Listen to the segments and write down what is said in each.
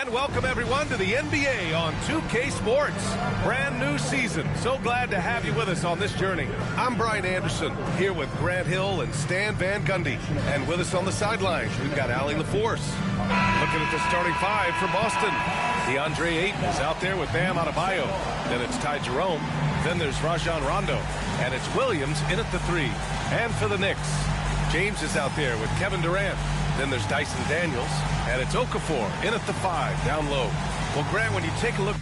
And welcome everyone to the NBA on 2K Sports. Brand new season. So glad to have you with us on this journey. I'm Brian Anderson, here with Grant Hill and Stan Van Gundy. And with us on the sidelines, we've got Allie LaForce. Looking at the starting five for Boston. DeAndre Ayton is out there with Bam Adebayo. Then it's Ty Jerome. Then there's Rajon Rondo. And it's Williams in at the 3. And for the Knicks, James is out there with Kevin Durant. Then there's Dyson Daniels, and it's Okafor in at the 5, down low. Well, Grant, when you take a look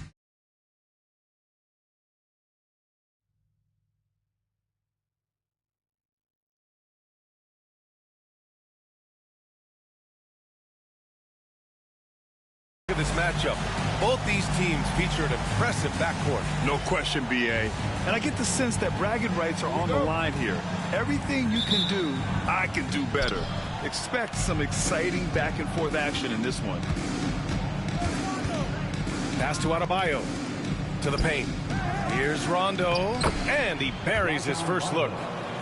at this matchup, both these teams feature an impressive backcourt. No question, B.A. And I get the sense that bragging rights are on the line here. Everything you can do, I can do better. Expect some exciting back-and-forth action in this one. Pass to Adebayo. To the paint. Here's Rondo. And he buries his first look.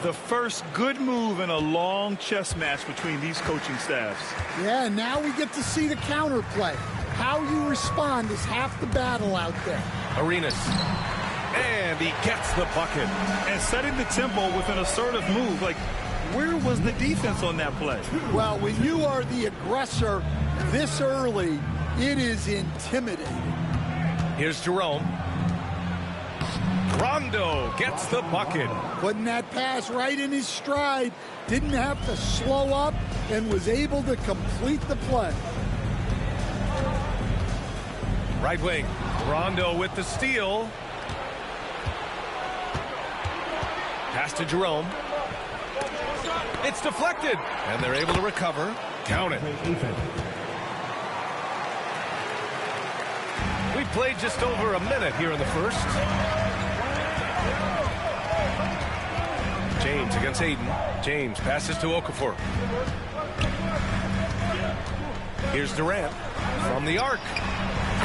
The first good move in a long chess match between these coaching staffs. Yeah, and now we get to see the counterplay. How you respond is half the battle out there. Arenas. And he gets the bucket. And setting the tempo with an assertive move. Like, where was the defense on that play? Well, when you are the aggressor this early, it is intimidating. Here's Jerome. Rondo gets the bucket. Putting that pass right in his stride. Didn't have to slow up and was able to complete the play. Right wing. Rondo with the steal. Pass to Jerome. It's deflected, and they're able to recover. Count it. We've played just over a minute here in the first. James against Ayton. James passes to Okafor. Here's Durant from the arc.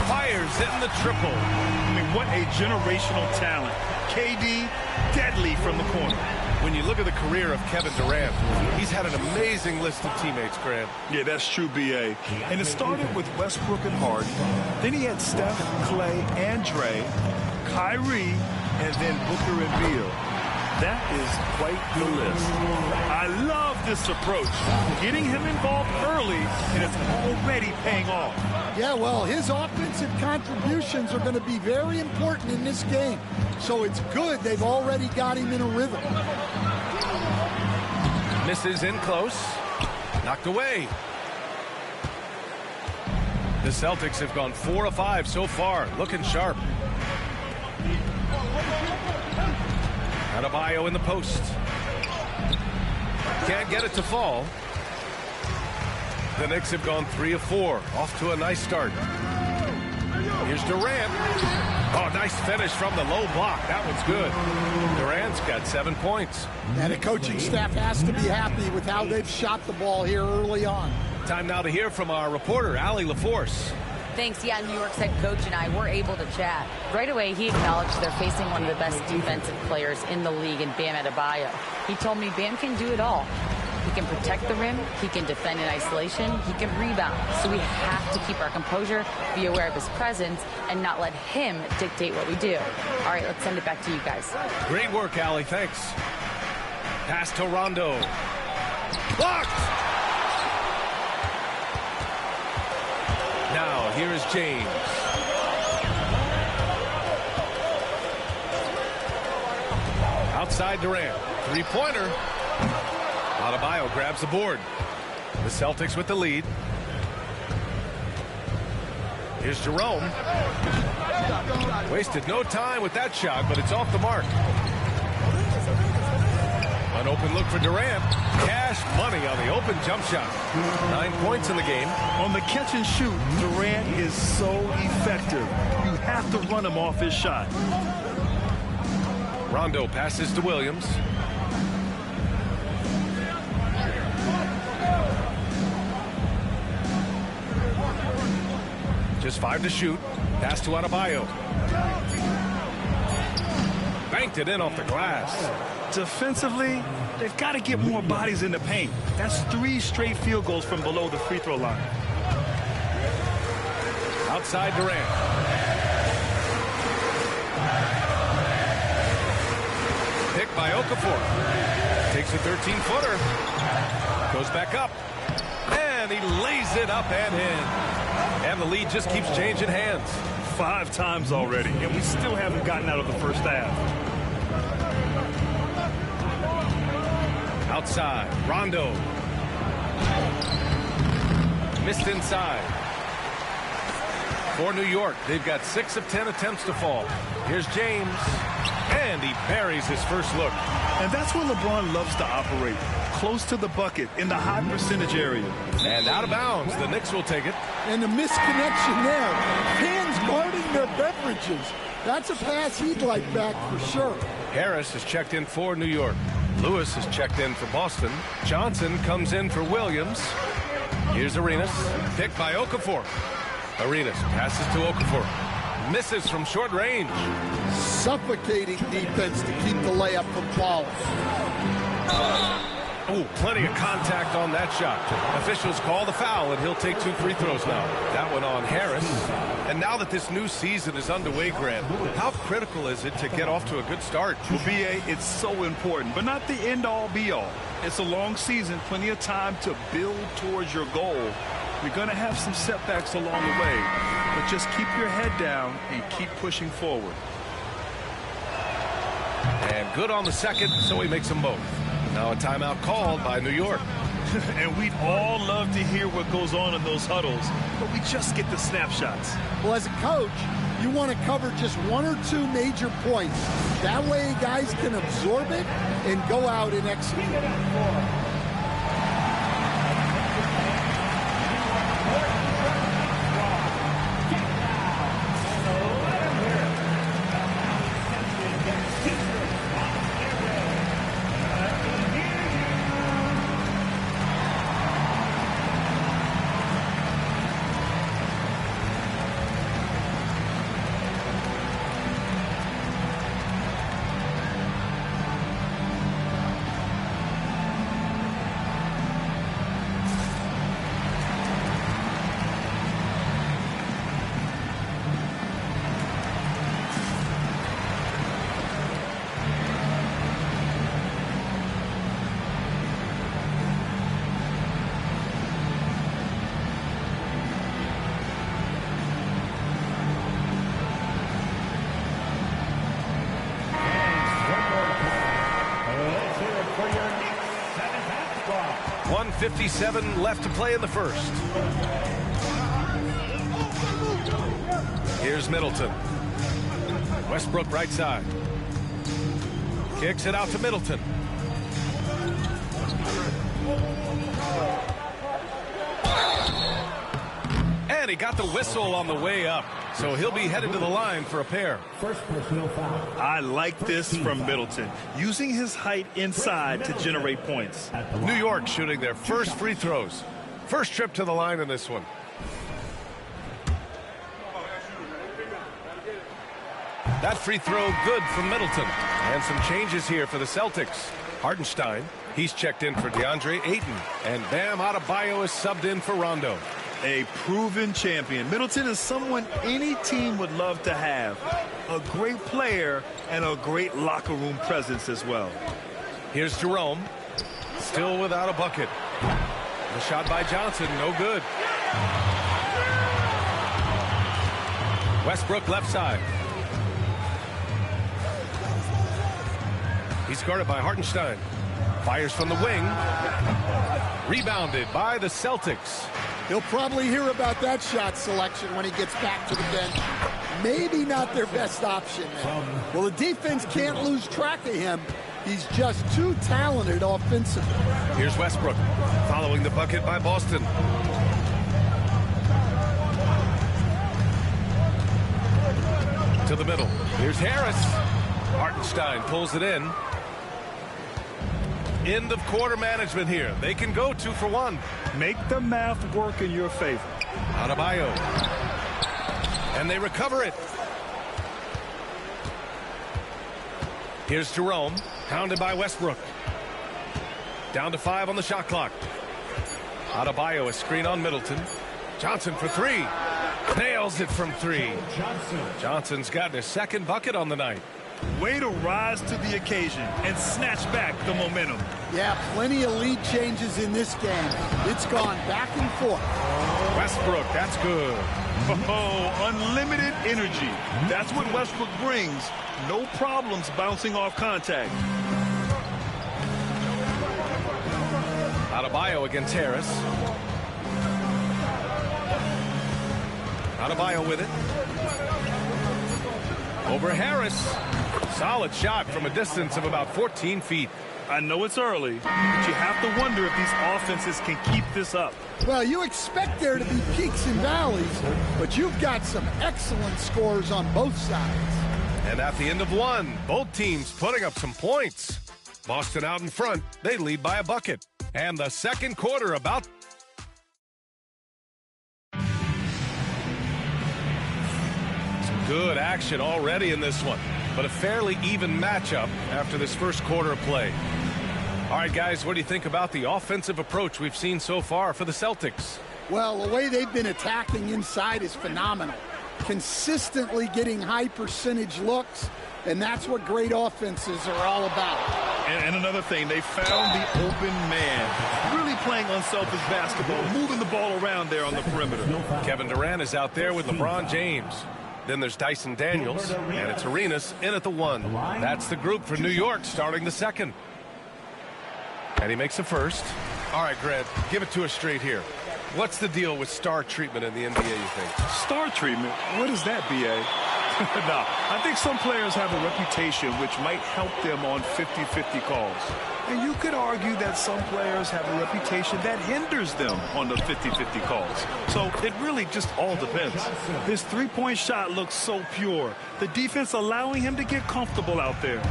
Fires in the triple. I mean, what a generational talent. KD, deadly from the corner. When you look at the career of Kevin Durant, he's had an amazing list of teammates, Grant. Yeah, that's true, B.A. And it started with Westbrook and Harden. Then he had Steph, Clay, and Dre, Kyrie, and then Booker and Beal. That is quite the list. I love this approach. Getting him involved early, and it's already paying off. Yeah, well, his offensive contributions are going to be very important in this game. So it's good they've already got him in a rhythm. Misses in close. Knocked away. The Celtics have gone 4 of 5 so far. Looking sharp. Adebayo in the post. Can't get it to fall. The Knicks have gone 3 of 4. Off to a nice start. Here's Durant. Oh, nice finish from the low block. That one's good. Durant's got 7 points. And the coaching staff has to be happy with how they've shot the ball here early on. Time now to hear from our reporter, Allie LaForce. Thanks. Yeah, New York's head coach and I were able to chat. Right away, he acknowledged they're facing one of the best defensive players in the league in Bam Adebayo. He told me Bam can do it all. He can protect the rim, he can defend in isolation, he can rebound. So we have to keep our composure, be aware of his presence, and not let him dictate what we do. All right, let's send it back to you guys. Great work, Allie. Thanks. Pass to Rondo. Blocked! Now, here is James. Outside Durant. Three-pointer. Adebayo grabs the board. The Celtics with the lead. Here's Jerome. Wasted no time with that shot, but it's off the mark. An open look for Durant. Cash money on the open jump shot. 9 points in the game. On the catch and shoot, Durant is so effective. You have to run him off his shot. Rondo passes to Williams. Just 5 to shoot. Pass to Adebayo. Banked it in off the glass. Defensively, they've got to get more bodies in the paint. That's 3 straight field goals from below the free throw line. Outside Durant. Picked by Okafor. Takes a 13-footer. Goes back up. And he lays it up and in. And the lead just keeps changing hands. 5 times already, and we still haven't gotten out of the first half. Outside, Rondo. Missed inside. For New York, they've got 6 of 10 attempts to fall. Here's James, and he buries his first look. And that's where LeBron loves to operate, close to the bucket in the high percentage area. And out of bounds, the Knicks will take it. And the misconnection there. Fans guarding their beverages. That's a pass he'd like back for sure. Harris is checked in for New York. Lewis is checked in for Boston. Johnson comes in for Williams. Here's Arenas, picked by Okafor. Arenas passes to Okafor. Misses from short range. Suffocating defense to keep the layup from falling. Oh, plenty of contact on that shot. Officials call the foul, and he'll take 2 free throws now. That one on Harris. And now that this new season is underway, Grant, how critical is it to get off to a good start? Well, B.A., it's so important, but not the end-all, be-all. It's a long season, plenty of time to build towards your goal. You're going to have some setbacks along the way, but just keep your head down and keep pushing forward. And good on the second, so he makes them both. Now a timeout called by New York. And we'd all love to hear what goes on in those huddles, but we just get the snapshots. Well, as a coach, you want to cover just 1 or 2 major points. That way guys can absorb it and go out and execute. .57 left to play in the first. Here's Middleton. Westbrook right side. Kicks it out to Middleton. And he got the whistle on the way up. So he'll be headed to the line for a pair. First personal foul. I like this from Middleton, using his height inside to generate points. New York shooting their first free throws. First trip to the line in this one. That free throw good from Middleton. And some changes here for the Celtics. Hartenstein, he's checked in for DeAndre Ayton. And Bam Adebayo is subbed in for Rondo. A proven champion. Middleton is someone any team would love to have. A great player and a great locker room presence as well. Here's Jerome. Still without a bucket. The shot by Johnson, no good. Westbrook left side. He's guarded by Hartenstein. Fires from the wing. Rebounded by the Celtics. He'll probably hear about that shot selection when he gets back to the bench. Maybe not their best option there. Well, the defense can't lose track of him. He's just too talented offensively. Here's Westbrook following the bucket by Boston. To the middle. Here's Harris. Hartenstein pulls it in. End of quarter management here. They can go 2 for 1. Make the math work in your favor. Adebayo. And they recover it. Here's Jerome. Pounded by Westbrook. Down to 5 on the shot clock. Adebayo, a screen on Middleton. Johnson for 3. Nails it from 3. Johnson's gotten his second bucket on the night. Way to rise to the occasion and snatch back the momentum. Yeah, plenty of lead changes in this game. It's gone back and forth. Westbrook, that's good. Oh, unlimited energy. That's what Westbrook brings. No problems bouncing off contact. Adebayo against Harris. Adebayo with it. Over Harris. Solid shot from a distance of about 14 feet. I know it's early, but you have to wonder if these offenses can keep this up. Well, you expect there to be peaks and valleys, but you've got some excellent scores on both sides. And at the end of one, both teams putting up some points. Boston out in front. They lead by a bucket. And the second quarter about... Some good action already in this one, but a fairly even matchup after this first quarter of play. All right, guys, what do you think about the offensive approach we've seen so far for the Celtics? Well, the way they've been attacking inside is phenomenal. Consistently getting high percentage looks, and that's what great offenses are all about. And another thing, they found the open man. Really playing unselfish basketball, moving the ball around there on the perimeter. Kevin Durant is out there with LeBron James. Then there's Dyson Daniels, and it's Arenas in at the 1. That's the group for New York starting the second. And he makes the first. All right, Grant, give it to us straight here. What's the deal with star treatment in the NBA, you think? Star treatment? What is that, B.A.? No, I think some players have a reputation which might help them on 50-50 calls. And you could argue that some players have a reputation that hinders them on the 50-50 calls. So it really just all depends. This three-point shot looks so pure. The defense allowing him to get comfortable out there.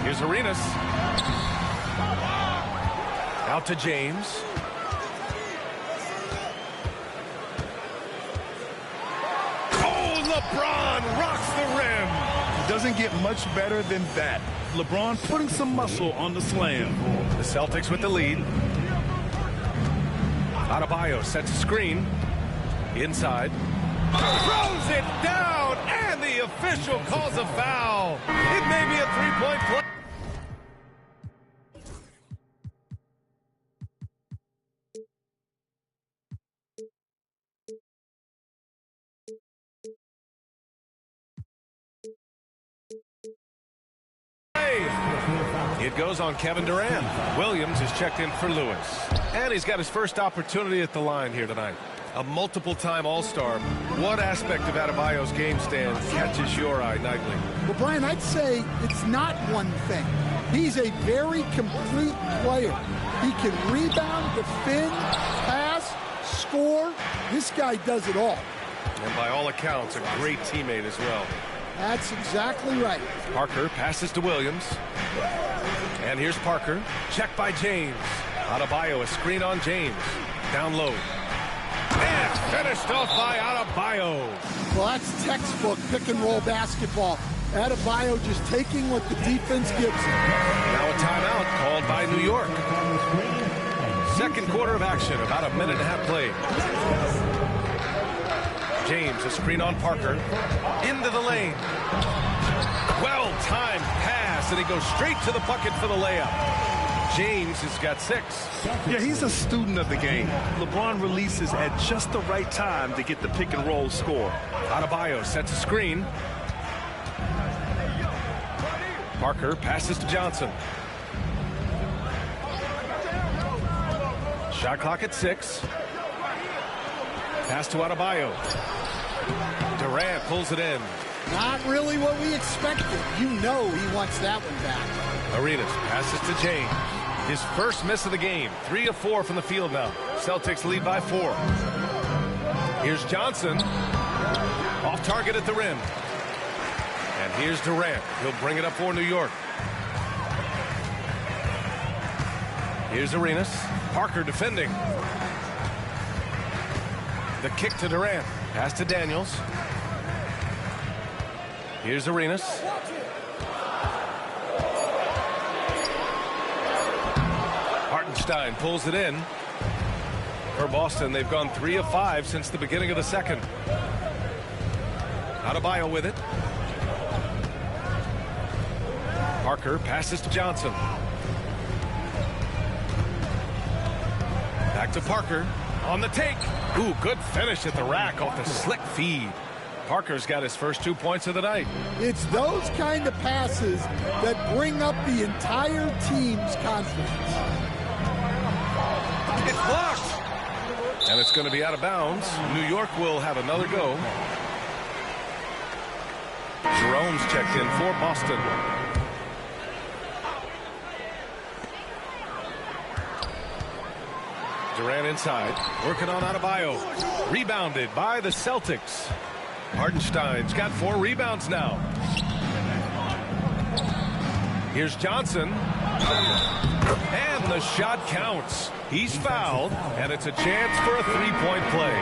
Here's Arenas. Out to James. Oh, LeBron rocks the rim. Doesn't get much better than that. LeBron putting some muscle on the slam. The Celtics with the lead. Adebayo sets a screen. Inside. Throws it down, and the official calls a foul. It may be a three-point play. It goes on Kevin Durant. Williams is checked in for Lewis. And he's got his first opportunity at the line here tonight. A multiple-time All-Star. What aspect of Adebayo's game stand catches your eye nightly? Well, Brian, I'd say it's not one thing. He's a very complete player. He can rebound, defend, pass, score. This guy does it all. And by all accounts, a great teammate as well. That's exactly right. Parker passes to Williams. And here's Parker. Checked by James. Adebayo, a screen on James. Down low. And finished off by Adebayo. Well, that's textbook pick-and-roll basketball. Adebayo just taking what the defense gives him. Now a timeout called by New York. Second quarter of action, about a minute and a half played. James, a screen on Parker. Into the lane. Well-timed pass, and he goes straight to the bucket for the layup. James has got 6. Yeah, he's a student of the game. LeBron releases at just the right time to get the pick-and-roll score. Adebayo sets a screen. Parker passes to Johnson. Shot clock at 6. Pass to Adebayo. Durant pulls it in. Not really what we expected. You know he wants that one back. Arenas passes to James. His first miss of the game. 3 of 4 from the field now. Celtics lead by 4. Here's Johnson. Off target at the rim. And here's Durant. He'll bring it up for New York. Here's Arenas. Parker defending. The kick to Durant. Pass to Daniels. Here's Arenas. Hartenstein pulls it in. For Boston, they've gone 3 of 5 since the beginning of the second. Adebayo with it. Parker passes to Johnson. Back to Parker on the take. Ooh, good finish at the rack off the slick feed. Parker's got his first 2 points of the night. It's those kind of passes that bring up the entire team's confidence. It's blocked. And it's going to be out of bounds. New York will have another go. Jerome's checked in for Boston. Durant inside, working on Adebayo. Rebounded by the Celtics. Hartenstein's got 4 rebounds now. Here's Johnson. And the shot counts. He's fouled, and it's a chance for a 3-point play.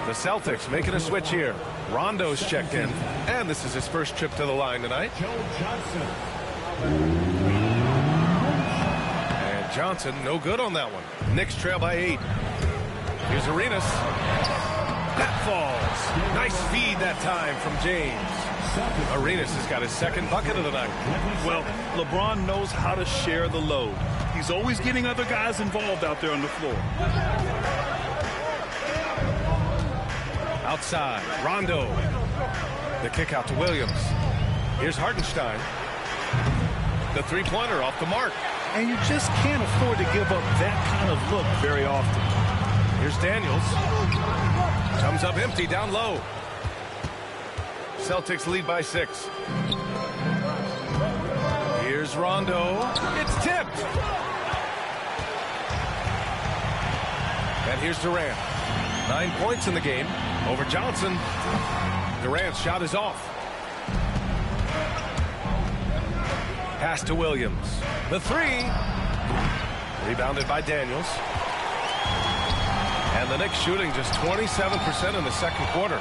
The Celtics making a switch here. Rondo's checked in, and this is his first trip to the line tonight. And Johnson, no good on that one. Knicks trail by 8. Here's Arenas. That falls. Nice feed that time from James. Arenas has got his second bucket of the night. Well, LeBron knows how to share the load. He's always getting other guys involved out there on the floor. Outside, Rondo. The kick out to Williams. Here's Hartenstein. The three-pointer off the mark. And you just can't afford to give up that kind of look very often. Here's Daniels. Comes up empty down low. Celtics lead by 6. Here's Rondo. It's tipped. And here's Durant. 9 points in the game over Johnson. Durant's shot is off. Pass to Williams. The 3. Rebounded by Daniels. And the Knicks shooting just 27% in the second quarter.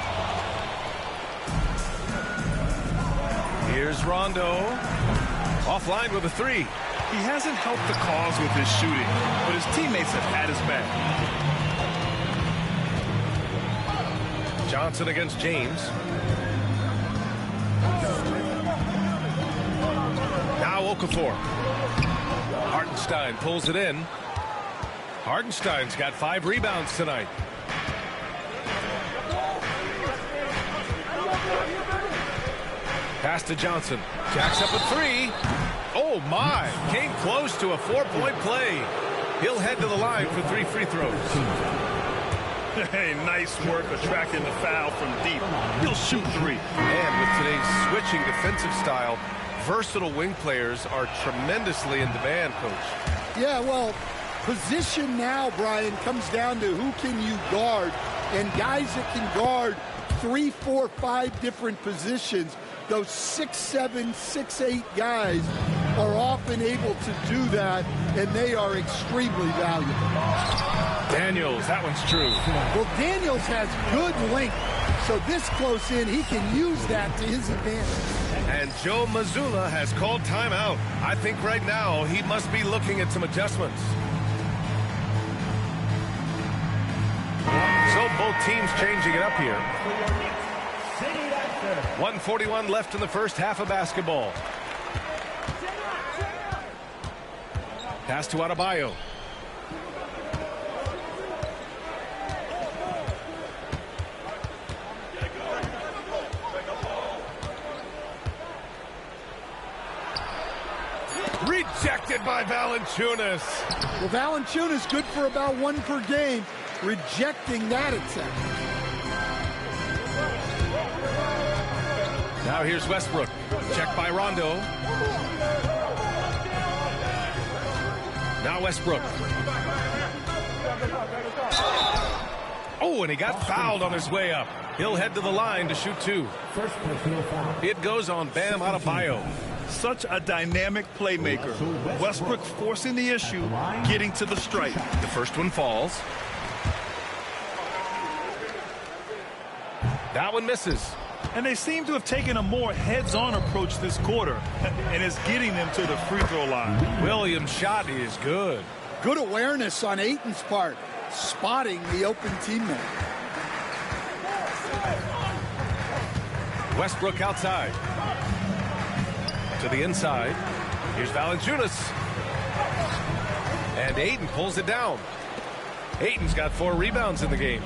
Here's Rondo. Offline with a 3. He hasn't helped the cause with his shooting, but his teammates have had his back. Johnson against James. Now Okafor. Hartenstein pulls it in. Hartenstein's got 5 rebounds tonight. Pass to Johnson. Jacks up a 3. Oh my! Came close to a 4-point play. He'll head to the line for 3 free throws. Hey, nice work attracting the foul from deep. He'll shoot 3. And with today's switching defensive style, versatile wing players are tremendously in demand, Coach. Yeah, well, position now, Brian, comes down to who can you guard. And guys that can guard 3, 4, 5 different positions, those 6'7", 6'8" guys are often able to do that, and they are extremely valuable. Daniels, that one's true. Well, Daniels has good length, so this close in, he can use that to his advantage. And Joe Mazzulla has called timeout. I think right now he must be looking at some adjustments. So both teams changing it up here. 1:41 left in the first half of basketball. Pass to Adebayo. Rejected by Valanciunas. Well, Valanciunas good for about 1 per game, rejecting that attempt. Now here's Westbrook. Checked by Rondo. Now Westbrook. Oh, and he got fouled on his way up. He'll head to the line to shoot 2. It goes on Bam Adebayo. Such a dynamic playmaker. Westbrook forcing the issue, getting to the stripe. The first one falls. That one misses. And they seem to have taken a more heads-on approach this quarter, and it's getting them to the free throw line. Williams' shot is good. Good awareness on Ayton's part, spotting the open teammate. Westbrook outside. To the inside. Here's Valanciunas. And Ayton pulls it down. Ayton's got 4 rebounds in the game.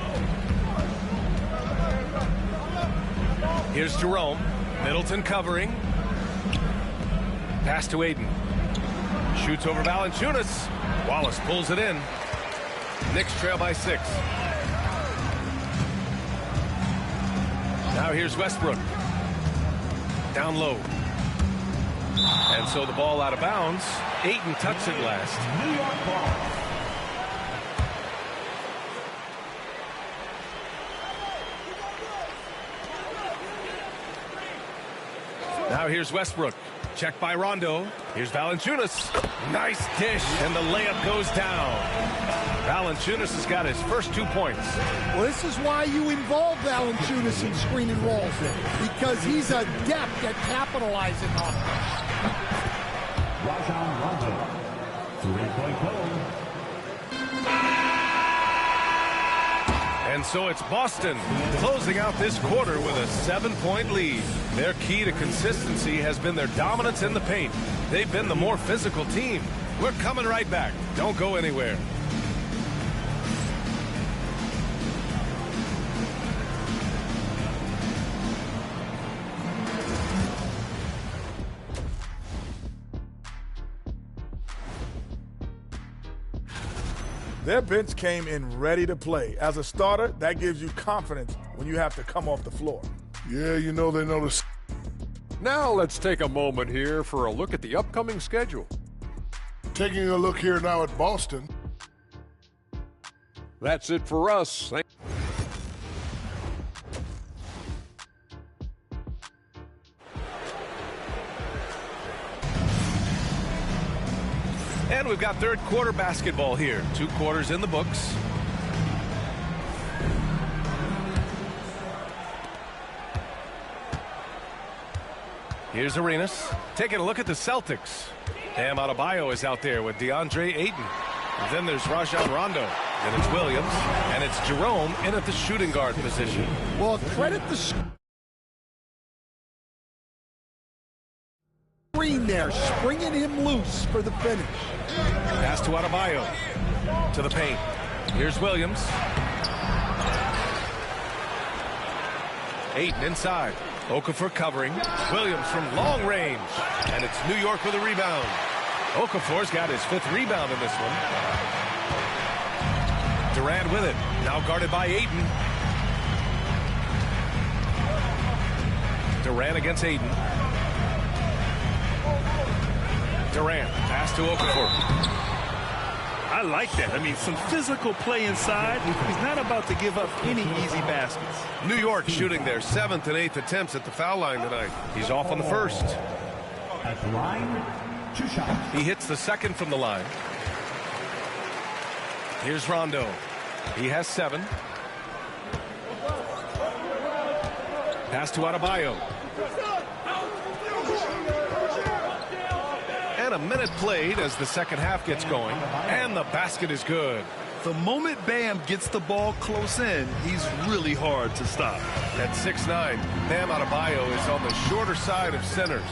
Here's Jerome. Middleton covering. Pass to Ayton. Shoots over Valanciunas. Wallace pulls it in. Knicks trail by 6. Now here's Westbrook. Down low. And so the ball out of bounds. Ayton touched it last. New York ball. Now here's Westbrook. Check by Rondo. Here's Valanciunas. Nice dish, and the layup goes down. Valanciunas has got his first 2 points. Well, this is why you involve Valanciunas in screen and rolls, because he's adept at capitalizing on it. Rondo, 3-point goal. And so it's Boston closing out this quarter with a 7-point lead. Their key to consistency has been their dominance in the paint. They've been the more physical team. We're coming right back. Don't go anywhere. Their bench came in ready to play. As a starter, that gives you confidence when you have to come off the floor. Yeah, you know they notice. Now let's take a moment here for a look at the upcoming schedule. Taking a look here now at Boston. That's it for us. And we've got third quarter basketball here. 2 quarters in the books. Here's Arenas. Taking a look at the Celtics. Bam Adebayo is out there with DeAndre Ayton. And then there's Rajon Rondo. And it's Williams. And it's Jerome in at the shooting guard position. Well, credit the screen there, springing him loose for the finish. Pass to Adebayo. To the paint. Here's Williams. Ayton inside. Okafor covering. Williams from long range. And it's New York with a rebound. Okafor's got his 5th rebound in this one. Durant with it. Now guarded by Ayton. Durant against Ayton. Durant. Pass to Okafor. I like that. I mean, some physical play inside. He's not about to give up any easy baskets. New York shooting their 7th and 8th attempts at the foul line tonight. He's off on the first. At the line, 2 shots. He hits the second from the line. Here's Rondo. He has 7. Pass to Adebayo. And a minute played as the second half gets going. And the basket is good. The moment Bam gets the ball close in, he's really hard to stop. At 6'9", Bam Adebayo is on the shorter side of centers.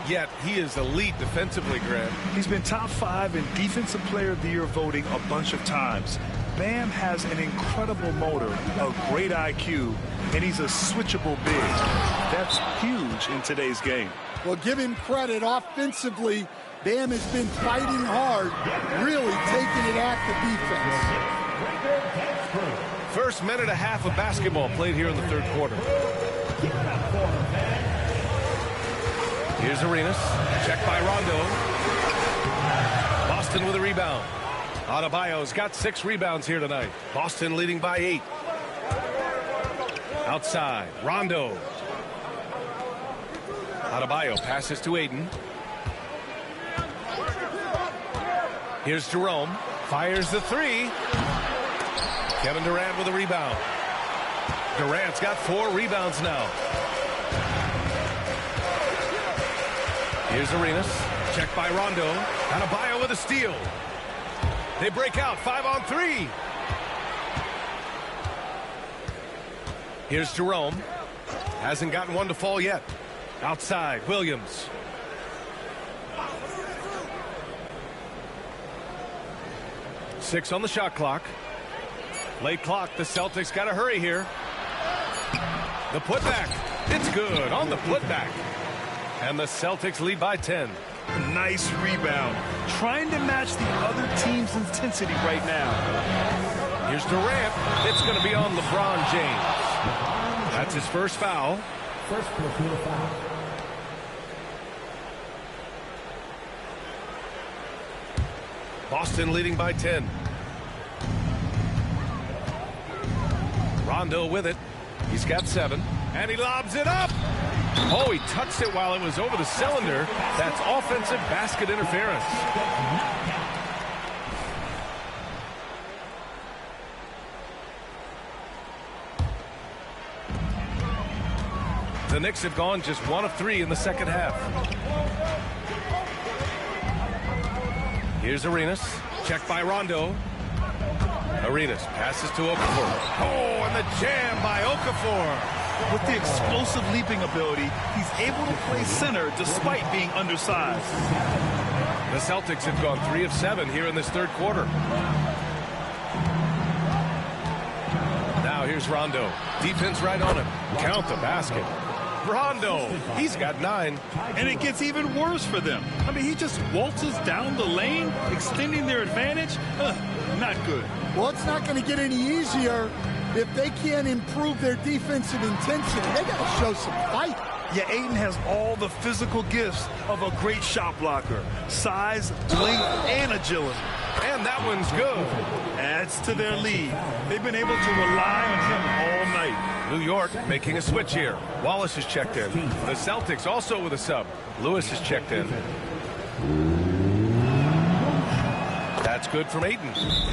Yet he is elite defensively, Grant. He's been top 5 in Defensive Player of the Year voting a bunch of times. Bam has an incredible motor, a great IQ, and he's a switchable big. That's huge in today's game. Well, give him credit. Offensively, Bam has been fighting hard, really taking it at the defense. First minute and a half of basketball played here in the third quarter. Here's Arenas. Checked by Rondo. Boston with a rebound. Adebayo's got 6 rebounds here tonight. Boston leading by 8. Outside, Rondo. Adebayo passes to Ayton. Here's Jerome. Fires the 3. Kevin Durant with a rebound. Durant's got 4 rebounds now. Here's Arenas. Checked by Rondo. Adebayo with a steal. They break out 5-on-3. Here's Jerome. Hasn't gotten one to fall yet. Outside, Williams. Six on the shot clock. Late clock. The Celtics got to hurry here. The putback. It's good on the putback. And the Celtics lead by 10. Nice rebound. Trying to match the other team's intensity right now. Here's Durant. It's going to be on LeBron James. That's his first foul. First personal foul. Boston leading by 10. Rondo with it. He's got 7. And he lobs it up. Oh, he touched it while it was over the cylinder. That's offensive basket interference. The Knicks have gone just 1 of 3 in the second half. Here's Arenas. Checked by Rondo. Arenas passes to Okafor. Oh, and the jam by Okafor. With the explosive leaping ability, he's able to play center despite being undersized. The Celtics have gone 3 of 7 here in this third quarter. Now here's Rondo. Defense right on him. Count the basket. Rondo, he's got 9. And it gets even worse for them. I mean, he just waltzes down the lane, extending their advantage. Not good. Well, it's not going to get any easier if they can't improve their defensive intensity. They got to show some fight. Yeah, Ayton has all the physical gifts of a great shot blocker. Size, length, and agility. And that one's good. Adds to their lead. They've been able to rely on him all night. New York making a switch here. Wallace is checked in. The Celtics also with a sub. Lewis is checked in. That's good from Ayton.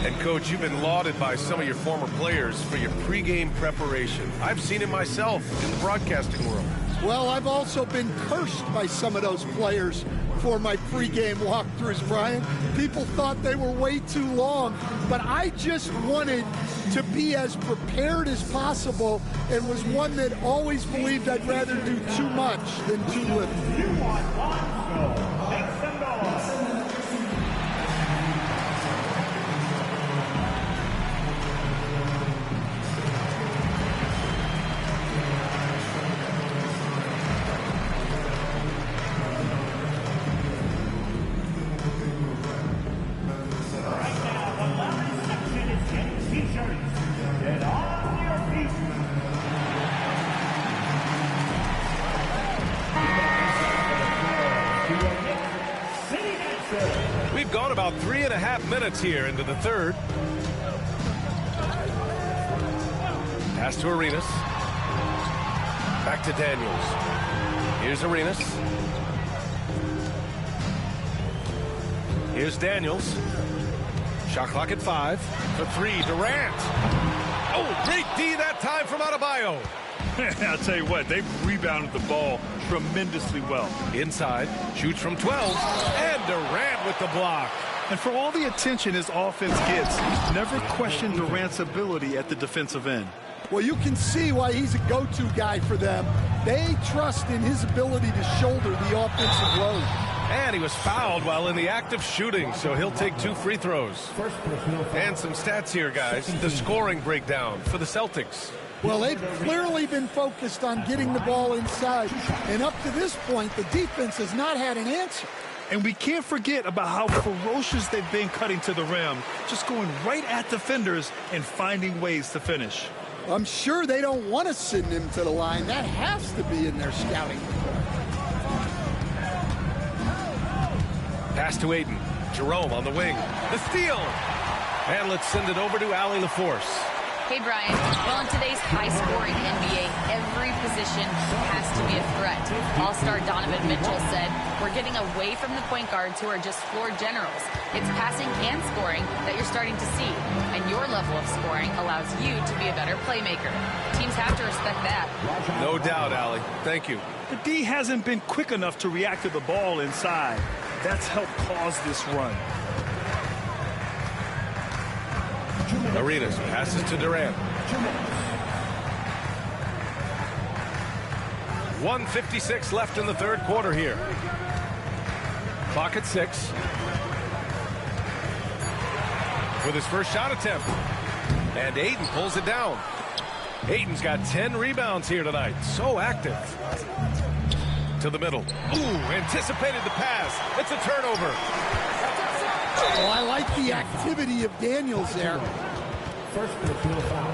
And, Coach, you've been lauded by some of your former players for your pregame preparation. I've seen it myself in the broadcasting world. Well, I've also been cursed by some of those players for my pregame walkthroughs, Brian. People thought they were way too long, but I just wanted to be as prepared as possible and was one that always believed I'd rather do too much than too little. We've gone about 3.5 minutes here into the third. Pass to Arenas. Back to Daniels. Here's Arenas. Here's Daniels. Shot clock at 5. For 3, Durant. Oh, great D that time from Adebayo. I'll tell you what, they've rebounded the ball tremendously well. Inside, shoots from 12, and Durant with the block. And for all the attention his offense gets, never question Durant's ability at the defensive end. Well, you can see why he's a go-to guy for them. They trust in his ability to shoulder the offensive load. And he was fouled while in the act of shooting, so he'll take 2 free throws. And some stats here, guys. The scoring breakdown for the Celtics. Well, they've clearly been focused on getting the ball inside. And up to this point, the defense has not had an answer. And we can't forget about how ferocious they've been cutting to the rim, just going right at defenders and finding ways to finish. I'm sure they don't want to send him to the line. That has to be in their scouting report. Pass to Ayton. Jerome on the wing. The steal. And let's send it over to Allie LaForce. Hey, Brian. Well, in today's high-scoring NBA, every position has to be a threat. All-star Donovan Mitchell said, we're getting away from the point guards who are just floor generals. It's passing and scoring that you're starting to see. And your level of scoring allows you to be a better playmaker. Teams have to respect that. No doubt, Allie. Thank you. The D hasn't been quick enough to react to the ball inside. That's helped cause this run. Arenas passes to Durant. 1:56 left in the third quarter here. Clock at 6. With his first shot attempt. And Ayton pulls it down. Ayton's got 10 rebounds here tonight. So active. To the middle. Ooh, anticipated the pass. It's a turnover. Oh, I like the activity of Daniels there. First personal foul.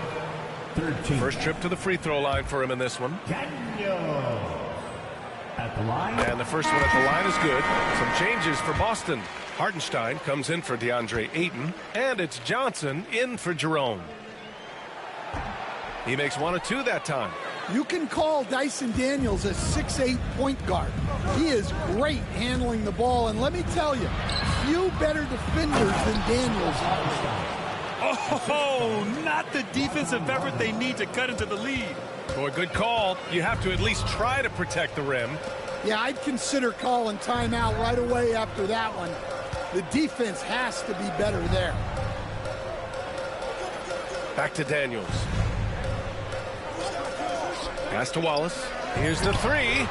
Third team. First trip to the free throw line for him in this one. Daniel. At the line. And the first one at the line is good. Some changes for Boston. Hartenstein comes in for DeAndre Ayton. And it's Johnson in for Jerome. He makes 1 of 2 that time. You can call Dyson Daniels a 6'8" point guard. He is great handling the ball, and let me tell you, few better defenders than Daniels. Oh, not the defensive effort they need to cut into the lead. Boy, good call. You have to at least try to protect the rim. Yeah, I'd consider calling timeout right away after that one. The defense has to be better there. Back to Daniels. Pass to Wallace. Here's the 3.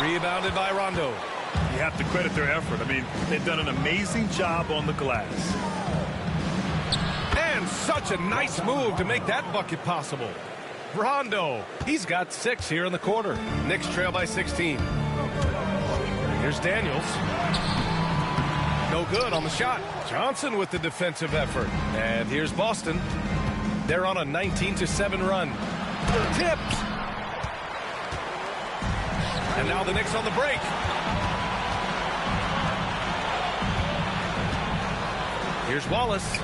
Rebounded by Rondo. You have to credit their effort. I mean, they've done an amazing job on the glass. And such a nice move to make that bucket possible. Rondo, he's got 6 here in the quarter. Knicks trail by 16. Here's Daniels. No good on the shot. Johnson with the defensive effort. And here's Boston. They're on a 19-7 run. Tipped. And now the Knicks on the break. Here's Wallace.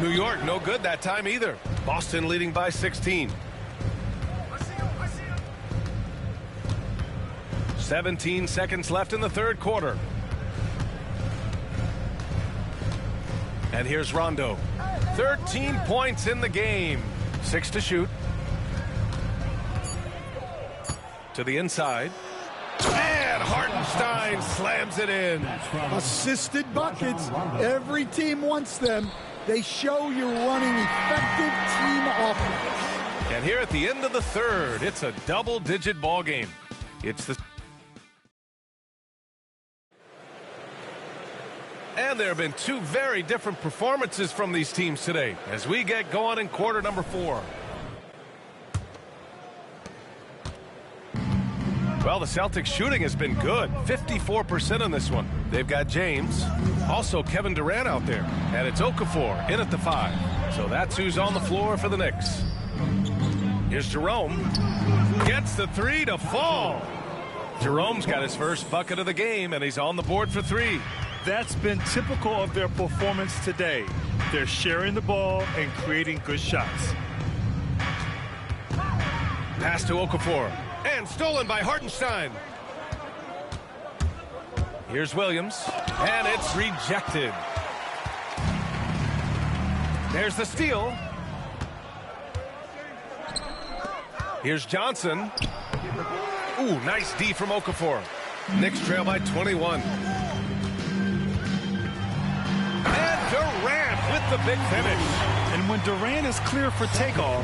New York, no good that time either. Boston leading by 16. 17 seconds left in the third quarter. And here's Rondo. 13 points in the game. 6 to shoot. To the inside. And Hartenstein slams it in. Assisted buckets. Every team wants them. They show you're running effective team offense. And here at the end of the third, it's a double-digit ball game. It's the... And there have been 2 very different performances from these teams today as we get going in quarter number 4. Well, the Celtics shooting has been good. 54% in this one. They've got James, also Kevin Durant out there. And it's Okafor in at the 5. So that's who's on the floor for the Knicks. Here's Jerome. Gets the 3 to fall. Jerome's got his first bucket of the game, and he's on the board for 3. That's been typical of their performance today. They're sharing the ball and creating good shots. Pass to Okafor. And stolen by Hartenstein. Here's Williams. And it's rejected. There's the steal. Here's Johnson. Ooh, nice D from Okafor. Knicks trail by 21. And Durant with the big finish. And when Durant is clear for takeoff,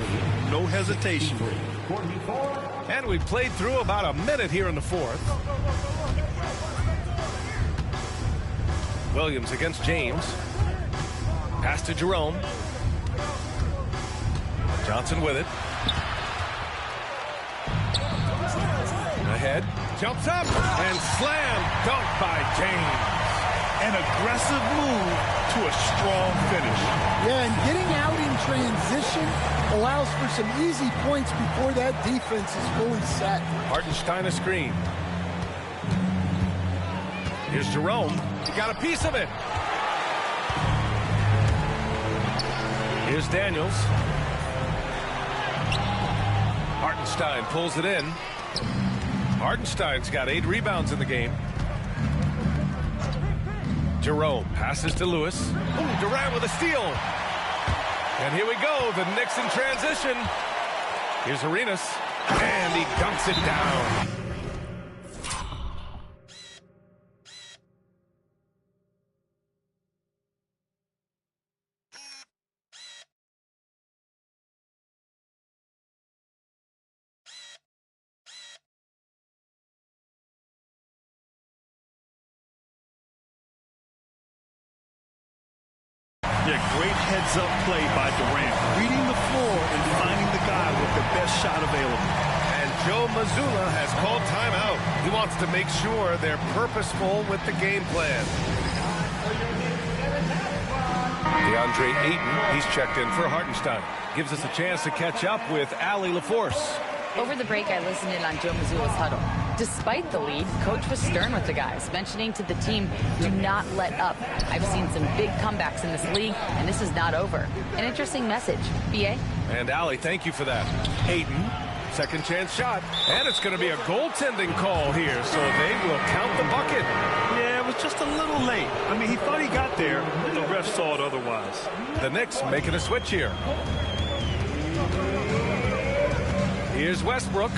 no hesitation. And we've played through about a minute here in the fourth. Williams against James. Pass to Jerome. Johnson with it. Ahead. Jumps up and slam dunk by James. An aggressive move to a strong finish. Yeah, and getting out in transition allows for some easy points before that defense is fully set. Hartenstein a screen. Here's Jerome. He got a piece of it. Here's Daniels. Hartenstein pulls it in. Hartenstein's got 8 rebounds in the game. Jerome passes to Lewis. Ooh, Durant with a steal. And here we go, the Knicks in transition. Here's Arenas, and he dunks it down. Yeah, great heads-up play by Durant. Reading the floor and finding the guy with the best shot available. And Joe Mazzulla has called timeout. He wants to make sure they're purposeful with the game plan. DeAndre Ayton, he's checked in for Hartenstein. Gives us a chance to catch up with Allie LaForce. Over the break, I listened in on Joe Mazzulla's huddle. Despite the lead, Coach was stern with the guys, mentioning to the team, do not let up. I've seen some big comebacks in this league, and this is not over. An interesting message. B.A.? And Allie, thank you for that. Ayton, second chance shot. And it's going to be a goaltending call here, so they will count the bucket. Yeah, it was just a little late. I mean, he thought he got there, but the ref saw it otherwise. The Knicks making a switch here. Here's Westbrook.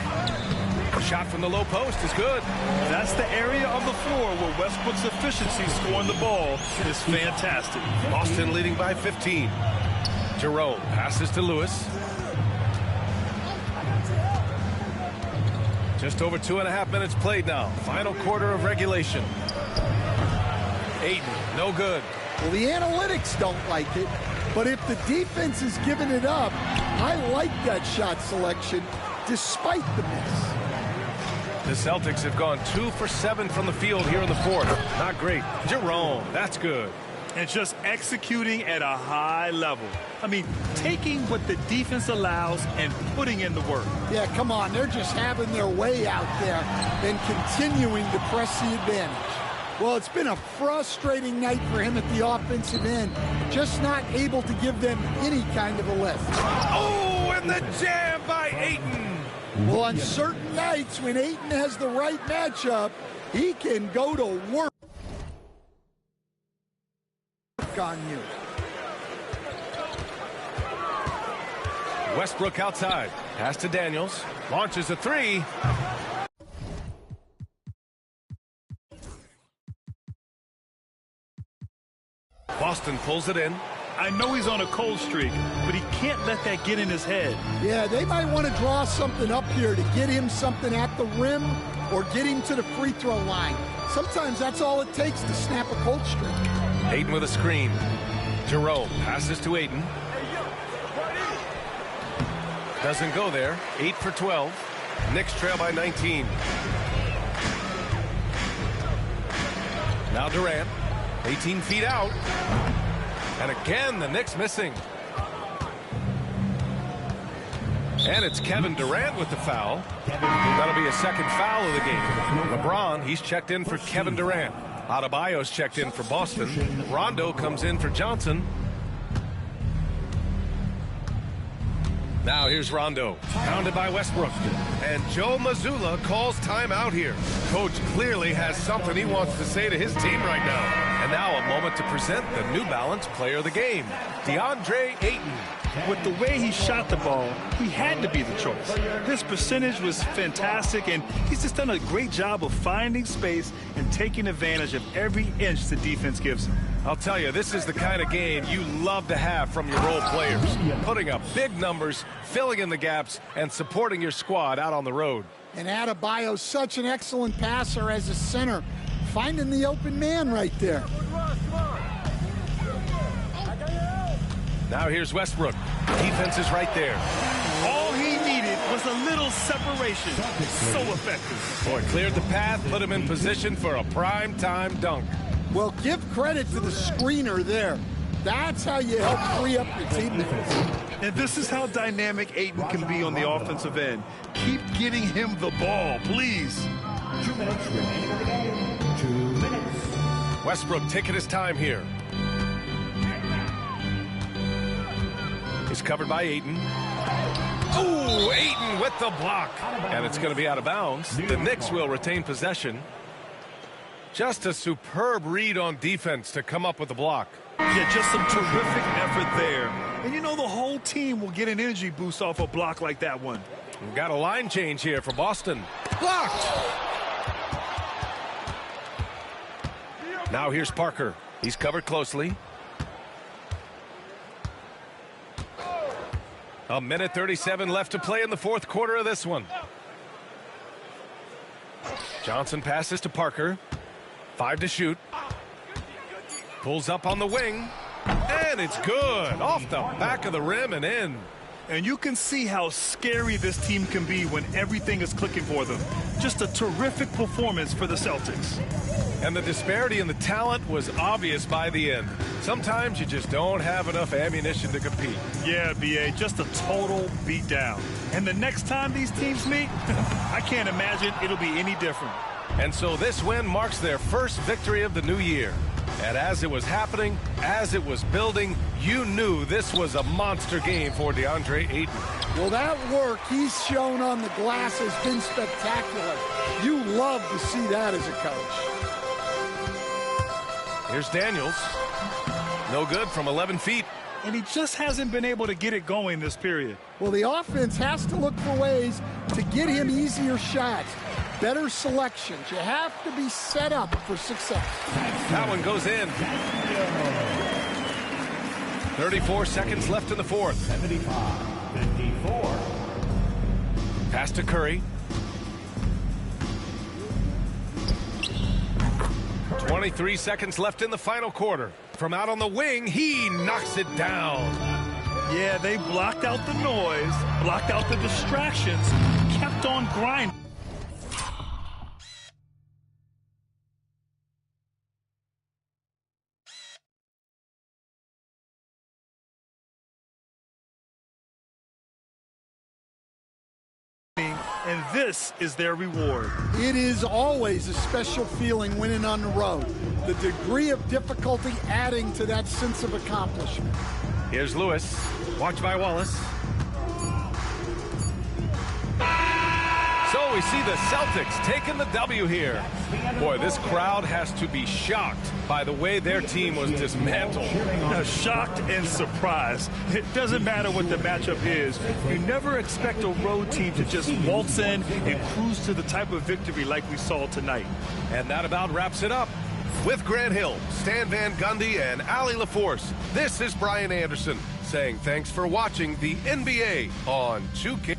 Shot from the low post is good. That's the area of the floor where Westbrook's efficiency scoring the ball is fantastic. Boston leading by 15. Jerome passes to Lewis. Just over 2.5 minutes played now. Final quarter of regulation. Ayton, no good. Well, the analytics don't like it, but if the defense is giving it up, I like that shot selection despite the miss. The Celtics have gone 2 for 7 from the field here in the fourth. Not great. Jerome, that's good. And just executing at a high level. I mean, taking what the defense allows and putting in the work. Yeah, come on. They're just having their way out there and continuing to press the advantage. Well, it's been a frustrating night for him at the offensive end. Just not able to give them any kind of a lift. Oh, and the jam by Ayton. Well, on certain nights when Ayton has the right matchup, he can go to work on you. Westbrook outside. Pass to Daniels. Launches a three. Boston pulls it in. I know he's on a cold streak, but he can't let that get in his head. Yeah, they might want to draw something up here to get him something at the rim or get him to the free throw line. Sometimes that's all it takes to snap a cold streak. Ayton with a screen. Jerome passes to Ayton. Doesn't go there. 8 for 12. Knicks trail by 19. Now Durant. 18 feet out. And again, the Knicks missing. And it's Kevin Durant with the foul. That'll be a second foul of the game. LeBron, he's checked in for Kevin Durant. Adebayo's checked in for Boston. Rondo comes in for Johnson. Now here's Rondo, pounded by Westbrook. And Joe Mazzulla calls timeout here. Coach clearly has something he wants to say to his team right now. And now a moment to present the New Balance Player of the Game, DeAndre Ayton. With the way he shot the ball, he had to be the choice. His percentage was fantastic, and he's just done a great job of finding space and taking advantage of every inch the defense gives him. I'll tell you, this is the kind of game you love to have from your role players. Putting up big numbers, filling in the gaps, and supporting your squad out on the road. And Adebayo's such an excellent passer as a center, finding the open man right there. Now here's Westbrook. Defense is right there. All he needed was a little separation. So effective. Boy, cleared the path, put him in position for a prime-time dunk. Well, give credit to the screener there. That's how you help free up your teammates. And this is how dynamic Ayton can be on the offensive end. Keep getting him the ball, please. 2 minutes remaining in the game. 2 minutes. Westbrook taking his time here. He's covered by Ayton. Oh, Ayton with the block. And it's going to be out of bounds. The Knicks will retain possession. Just a superb read on defense to come up with the block. Yeah, just some terrific effort there. And you know the whole team will get an energy boost off a block like that one. We've got a line change here for Boston. Blocked! Now here's Parker. He's covered closely. A minute 37 left to play in the fourth quarter of this one. Johnson passes to Parker. 5 to shoot. Pulls up on the wing. And it's good. Off the back of the rim and in. And you can see how scary this team can be when everything is clicking for them. Just a terrific performance for the Celtics. And the disparity in the talent was obvious by the end. Sometimes you just don't have enough ammunition to compete. Yeah, BA, just a total beatdown. And the next time these teams meet, I can't imagine it'll be any different. And so this win marks their first victory of the new year. And as it was happening, as it was building, you knew this was a monster game for DeAndre Ayton. Well, that work he's shown on the glass has been spectacular. You love to see that as a coach. Here's Daniels. No good from 11 feet. And he just hasn't been able to get it going this period. Well, the offense has to look for ways to get him easier shots, better selections. You have to be set up for success. That one goes in. 34 seconds left in the fourth. 75-54. Pass to Curry. 23 seconds left in the final quarter. From out on the wing, he knocks it down. Yeah, they blocked out the noise, blocked out the distractions, kept on grinding. And this is their reward. It is always a special feeling winning on the road. The degree of difficulty adding to that sense of accomplishment. Here's Lewis. Watch by Wallace. So we see the Celtics taking the W here. Boy, this crowd has to be shocked by the way their team was dismantled. Shocked and surprised. It doesn't matter what the matchup is. You never expect a road team to just waltz in and cruise to the type of victory like we saw tonight. And that about wraps it up. With Grant Hill, Stan Van Gundy, and Allie LaForce, this is Brian Anderson saying thanks for watching the NBA on 2K.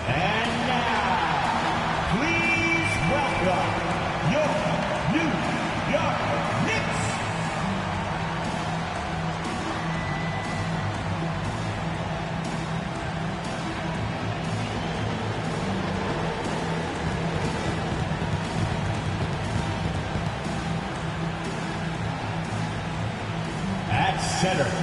And now, please welcome your New York Knicks. At center.